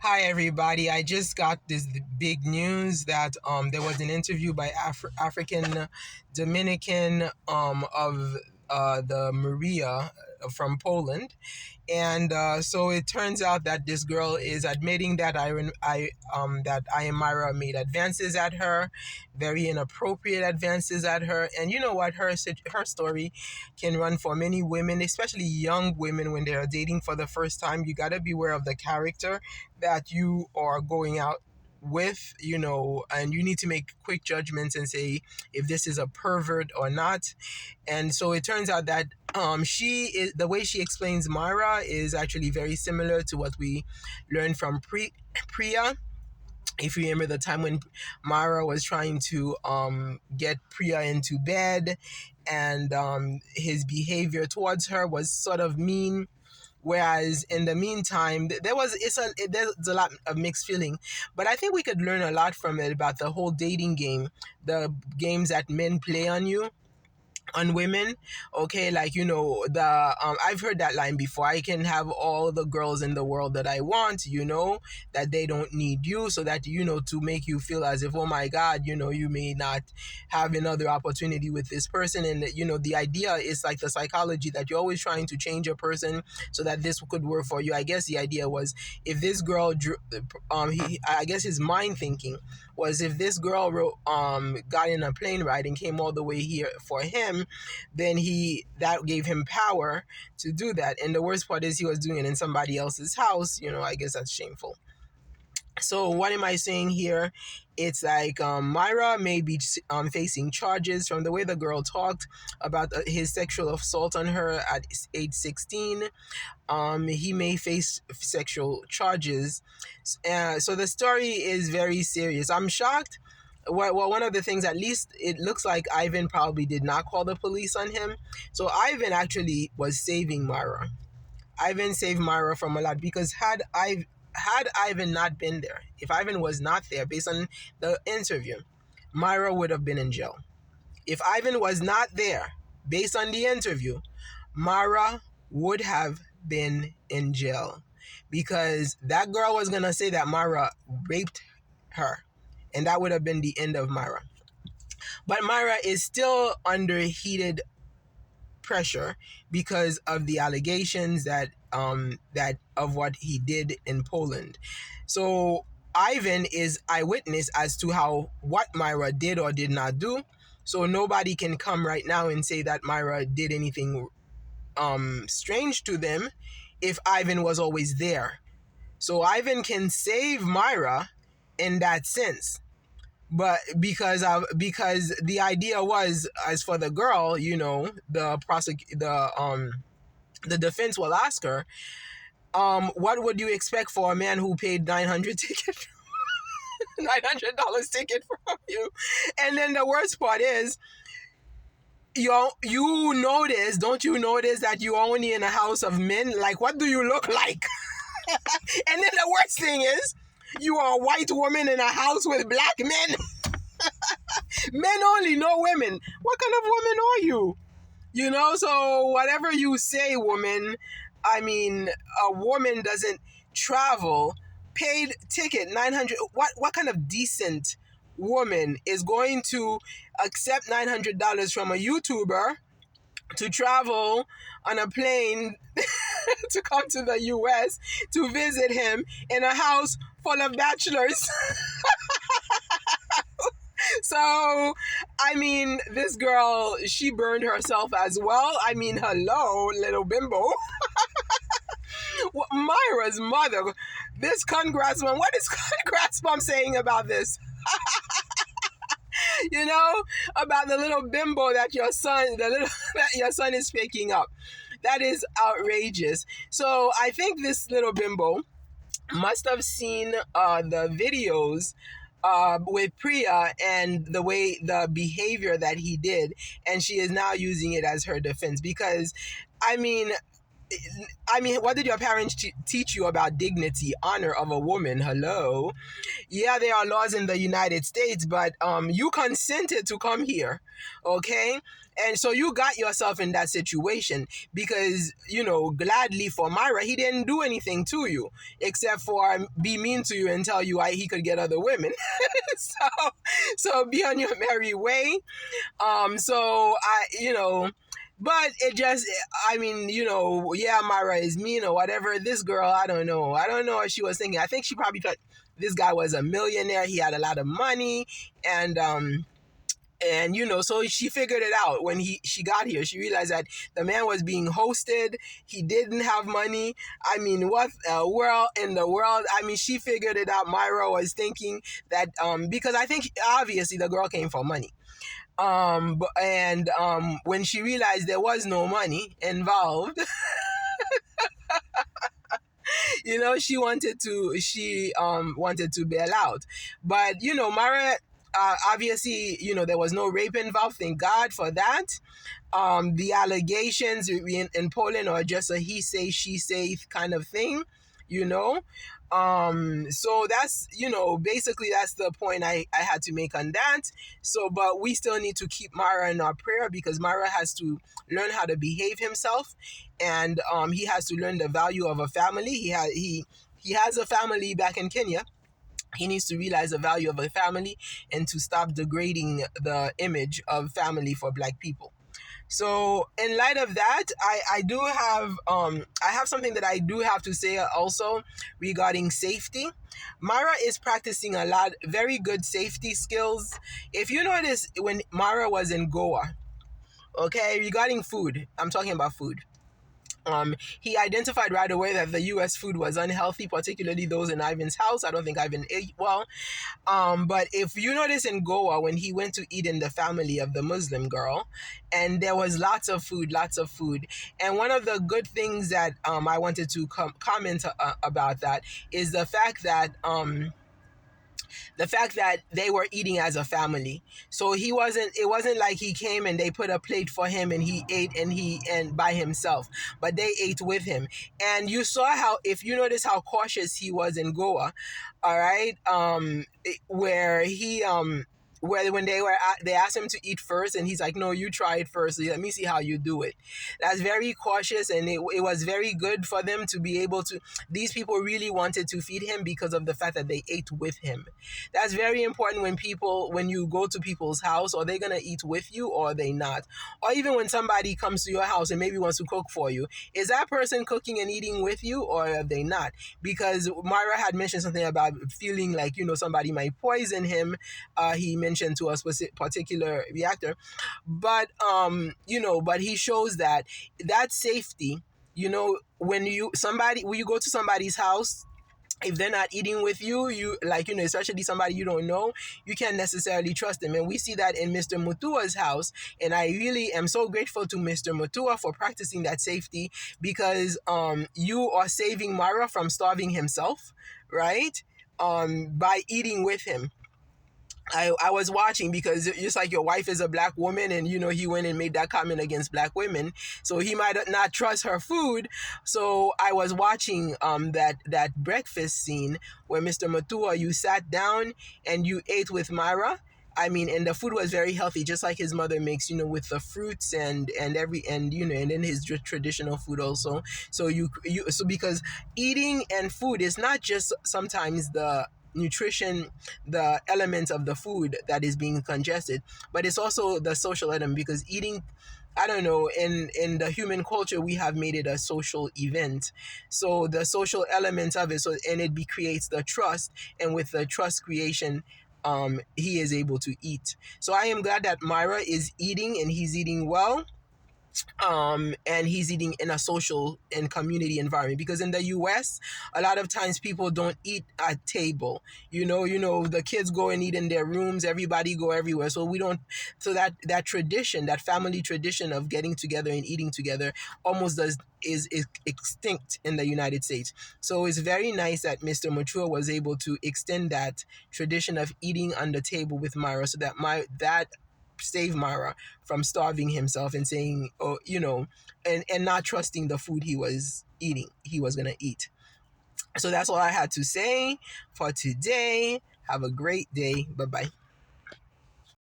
Hi everybody. I just got this big news that there was an interview by African Dominican of the Maria from Poland, and so it turns out that this girl is admitting that I am Myra made advances at her, very inappropriate advances at her, and you know what, her story can run for many women, especially young women when they are dating for the first time. You got to beware of the character that you are going out with, and you need to make quick judgments and say if this is a pervert or not. And so it turns out that she is the way she explains Mara is actually very similar to what we learned from Priya. If you remember the time when Mara was trying to get Priya into bed, and his behavior towards her was sort of mean. Whereas in the meantime, there's a lot of mixed feeling, but I think we could learn a lot from it about the whole dating game, the games that men play on women. Okay, like the I've heard that line before. I can have all the girls in the world that I want, that they don't need you, so that to make you feel as if, oh my god, you may not have another opportunity with this person. And the idea is like the psychology that you're always trying to change a person so that this could work for you. I guess the idea was, if this girl I guess his mind thinking was, if this girl got in a plane ride and came all the way here for him, then that gave him power to do that. And the worst part is he was doing it in somebody else's house. I guess that's shameful. So what am I saying here? It's like Myra may be facing charges from the way the girl talked about his sexual assault on her at age 16. He may face sexual charges. So the story is very serious. I'm shocked. Well, one of the things, at least it looks like Ivan probably did not call the police on him. So Ivan actually was saving Myra. Ivan saved Myra from a lot, because had Ivan not been there, if Ivan was not there, based on the interview, Myra would have been in jail. If Ivan was not there, based on the interview, Myra would have been in jail, because that girl was going to say that Myra raped her, and that would have been the end of Myra. But Myra is still under heated pressure because of the allegations that of what he did in Poland. So Ivan is eyewitness as to what Myra did or did not do. So nobody can come right now and say that Myra did anything strange to them if Ivan was always there. So Ivan can save Myra in that sense. But because the idea was, as for the girl, the defense will ask her, what would you expect for a man who paid $900 ticket from you? And then the worst part is, don't you notice that you're only in a house of men? Like, what do you look like? And then the worst thing is, you are a white woman in a house with black men. Men only know women. What kind of woman are you? So whatever you say, woman, I mean, a woman doesn't travel, paid ticket, 900. What kind of decent woman is going to accept $900 from a YouTuber to travel on a plane to come to the US to visit him in a house full of bachelors? So, I mean, this girl, she burned herself as well. I mean, hello, little bimbo. Myra's mother, this congressman, what is congressman saying about this? About the little bimbo that your son, that your son is picking up. That is outrageous. So I think this little bimbo must have seen the videos with Priya and the behavior that he did, and she is now using it as her defense. Because, I mean, I mean, what did your parents teach you about dignity, honor of a woman? Hello. Yeah, there are laws in the United States, but you consented to come here, okay? And so you got yourself in that situation because, gladly for Myra, he didn't do anything to you except for be mean to you and tell you why he could get other women. so, so be on your merry way. So but it just, I mean, yeah, Myra is mean or whatever. This girl, I don't know. I don't know what she was thinking. I think she probably thought this guy was a millionaire. He had a lot of money, and so she figured it out when she got here. She realized that the man was being hosted. He didn't have money. I mean, what world in the world? I mean, she figured it out. Myra was thinking that because I think obviously the girl came for money. When she realized there was no money involved, she wanted to bail out. But Mara, obviously, there was no rape involved. Thank God for that. The allegations in Poland are just a he say she say kind of thing, you know. So that's, basically that's the point I had to make on that. So but we still need to keep Mara in our prayer because Mara has to learn how to behave himself, and he has to learn the value of a family. He has a family back in Kenya. He needs to realize the value of a family and to stop degrading the image of family for Black people. So in light of that, I do have I have something that I do have to say also regarding safety. Mara is practicing a lot very good safety skills. If you notice when Mara was in Goa, okay, regarding food, I'm talking about food. He identified right away that the U.S. food was unhealthy, particularly those in Ivan's house. I don't think Ivan ate well. But if you notice in Goa, when he went to eat in the family of the Muslim girl, and there was lots of food, lots of food. And one of the good things that I wanted to comment about that is the fact that they were eating as a family. So it wasn't like he came and they put a plate for him and he ate and by himself, but they ate with him. And you saw how, if you notice how cautious he was in Goa, all right, where he where when they asked him to eat first and he's like, no, you try it first, let me see how you do it. That's very cautious, and it was very good for them to be able to, these people really wanted to feed him because of the fact that they ate with him. That's very important when you go to people's house. Are they gonna eat with you or are they not? Or even when somebody comes to your house and maybe wants to cook for you, is that person cooking and eating with you or are they not? Because Myra had mentioned something about feeling like somebody might poison him. He mentioned to us particular reactor, but but he shows that safety. When you go to somebody's house, if they're not eating with you, especially somebody you don't know, you can't necessarily trust them. And we see that in Mr. Mutua's house. And I really am so grateful to Mr. Mutua for practicing that safety, because you are saving Mara from starving himself, right? By eating with him. I was watching, because just like your wife is a Black woman, and he went and made that comment against Black women, so he might not trust her food. So I was watching that breakfast scene where Mr. Matua, you sat down and you ate with Myra. I mean, and the food was very healthy, just like his mother makes, with the fruits and then his traditional food also. So so because eating and food is not just sometimes the nutrition, the element of the food that is being congested, but it's also the social element, because eating, I don't know, in the human culture, we have made it a social event. So the social element of it, and it creates the trust, and with the trust creation, he is able to eat. So I am glad that Myra is eating, and he's eating well, and he's eating in a social and community environment, because in the US a lot of times people don't eat at table. The kids go and eat in their rooms, everybody go everywhere, so we don't, so that tradition, that family tradition of getting together and eating together almost is extinct in the United States. So it's very nice that Mr. Mature was able to extend that tradition of eating on the table with Myra, so that save Mara from starving himself and saying, oh, and not trusting the food he was gonna eat. So that's all I had to say for today. Have a great day. Bye bye.